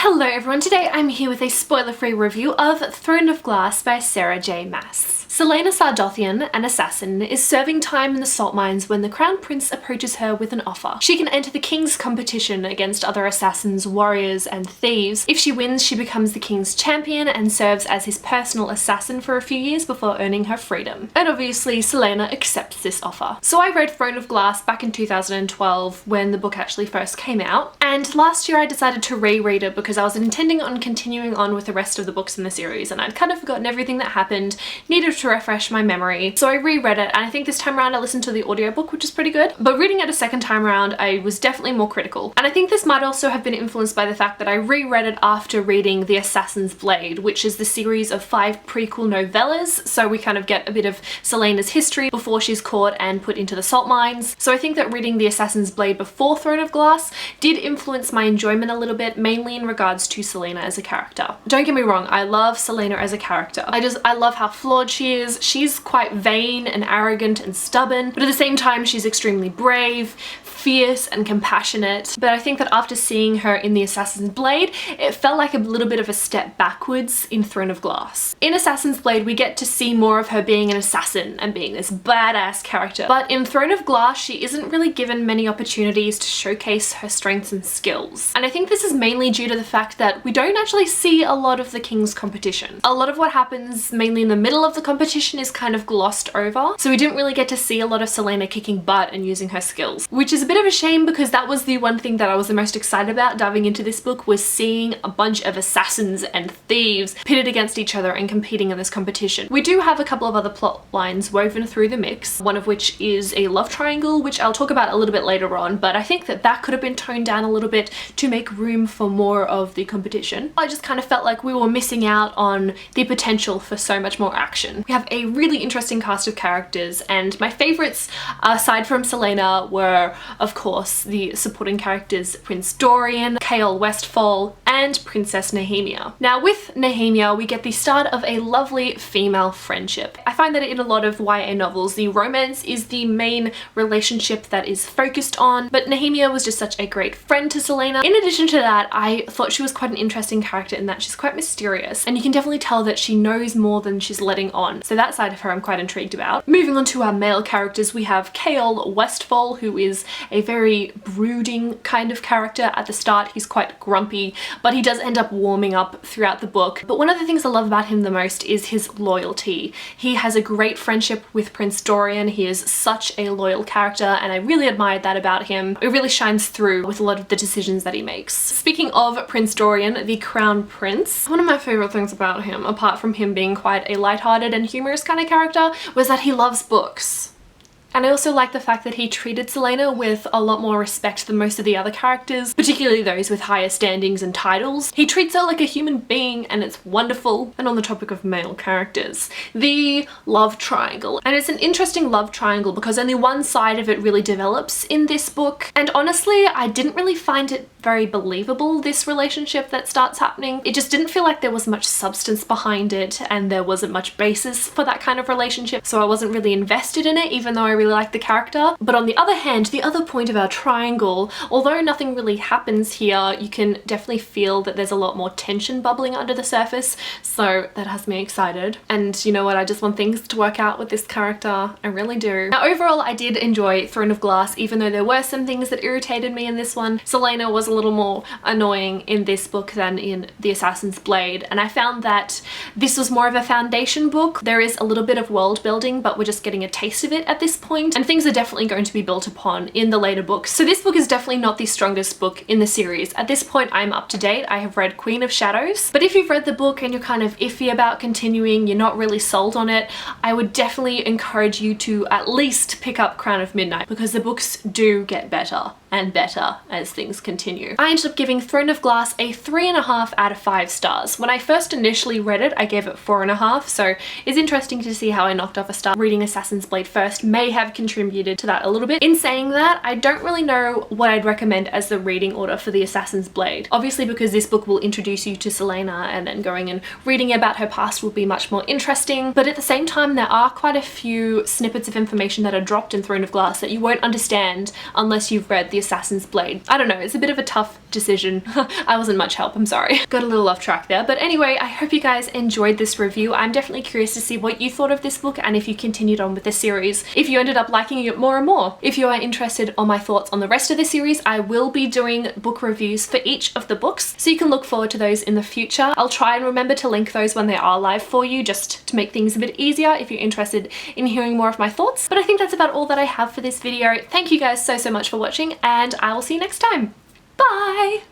Hello everyone, today I'm here with a spoiler-free review of Throne of Glass by Sarah J. Maas. Selena Sardothian, an assassin, is serving time in the salt mines when the Crown Prince approaches her with an offer. She can enter the King's competition against other assassins, warriors, and thieves. If she wins, she becomes the King's champion and serves as his personal assassin for a few years before earning her freedom. And obviously, Selena accepts this offer. So I read Throne of Glass back in 2012 when the book actually first came out, and last year I decided to reread it because I was intending on continuing on with the rest of the books in the series, and I'd kind of forgotten everything that happened, needed to refresh my memory. So I reread it, and I think this time around I listened to the audiobook, which is pretty good. But reading it a second time around, I was definitely more critical. And I think this might also have been influenced by the fact that I reread it after reading The Assassin's Blade, which is the series of 5 prequel novellas. So we kind of get a bit of Selena's history before she's caught and put into the salt mines. So I think that reading The Assassin's Blade before Throne of Glass did influence my enjoyment a little bit, mainly in regards to Selena as a character. Don't get me wrong, I love Selena as a character. I love how flawed she is. She's quite vain and arrogant and stubborn, but at the same time she's extremely brave, fierce and compassionate. But I think that after seeing her in The Assassin's Blade, it felt like a little bit of a step backwards in Throne of Glass. In Assassin's Blade, we get to see more of her being an assassin and being this badass character. But in Throne of Glass, she isn't really given many opportunities to showcase her strengths and skills. And I think this is mainly due to the fact that we don't actually see a lot of the King's competition. A lot of what happens mainly in the middle of the competition is kind of glossed over. So we didn't really get to see a lot of Selena kicking butt and using her skills, which is a bit of a shame because that was the one thing that I was the most excited about diving into this book, was seeing a bunch of assassins and thieves pitted against each other and competing in this competition. We do have a couple of other plot lines woven through the mix, one of which is a love triangle, which I'll talk about a little bit later on, but I think that that could have been toned down a little bit to make room for more of the competition. I just kind of felt like we were missing out on the potential for so much more action. We have a really interesting cast of characters, and my favorites aside from Selena were of course the supporting characters Prince Dorian, Kaol Westfall, and Princess Nehemia. Now with Nehemia we get the start of a lovely female friendship. I find that in a lot of YA novels the romance is the main relationship that is focused on, but Nehemia was just such a great friend to Selena. In addition to that, I thought she was quite an interesting character in that she's quite mysterious, and you can definitely tell that she knows more than she's letting on. So that side of her I'm quite intrigued about. Moving on to our male characters, we have Kaol Westfall, who is a very brooding kind of character. At the start he's quite grumpy, but he does end up warming up throughout the book. But one of the things I love about him the most is his loyalty. He has a great friendship with Prince Dorian. He is such a loyal character, and I really admired that about him. It really shines through with a lot of the decisions that he makes. Speaking of Prince Dorian, the Crown Prince, one of my favorite things about him, apart from him being quite a lighthearted and humorous kind of character, was that he loves books. And I also like the fact that he treated Selena with a lot more respect than most of the other characters, particularly those with higher standings and titles. He treats her like a human being, and it's wonderful. And on the topic of male characters, the love triangle. And it's an interesting love triangle because only one side of it really develops in this book. And honestly, I didn't really find it very believable, this relationship that starts happening. It just didn't feel like there was much substance behind it, and there wasn't much basis for that kind of relationship. So I wasn't really invested in it, even though I really like the character. But on the other hand, the other point of our triangle, although nothing really happens here, you can definitely feel that there's a lot more tension bubbling under the surface, so that has me excited. And you know what, I just want things to work out with this character. I really do. Now overall, I did enjoy Throne of Glass, even though there were some things that irritated me in this one. Selena was a little more annoying in this book than in The Assassin's Blade, and I found that this was more of a foundation book. There is a little bit of world building, but we're just getting a taste of it at this point, and things are definitely going to be built upon in the later books. So this book is definitely not the strongest book in the series. At this point I'm up to date. I have read Queen of Shadows, but if you've read the book and you're kind of iffy about continuing, you're not really sold on it, I would definitely encourage you to at least pick up Crown of Midnight, because the books do get better and better as things continue. I ended up giving Throne of Glass a 3.5 out of 5 stars. When I first initially read it, I gave it 4.5, so it's interesting to see how I knocked off a star. Reading Assassin's Blade first may have contributed to that a little bit. In saying that, I don't really know what I'd recommend as the reading order for The Assassin's Blade. Obviously, because this book will introduce you to Selena, and then going and reading about her past will be much more interesting, but at the same time there are quite a few snippets of information that are dropped in Throne of Glass that you won't understand unless you've read the the assassin's blade. I don't know, it's a bit of a tough decision. I wasn't much help, I'm sorry. Got a little off track there, but anyway, I hope you guys enjoyed this review. I'm definitely curious to see what you thought of this book and if you continued on with the series, if you ended up liking it more and more. If you are interested on my thoughts on the rest of the series, I will be doing book reviews for each of the books, so you can look forward to those in the future. I'll try and remember to link those when they are live for you, just to make things a bit easier if you're interested in hearing more of my thoughts. But I think that's about all that I have for this video. Thank you guys so much for watching, and I will see you next time. Bye!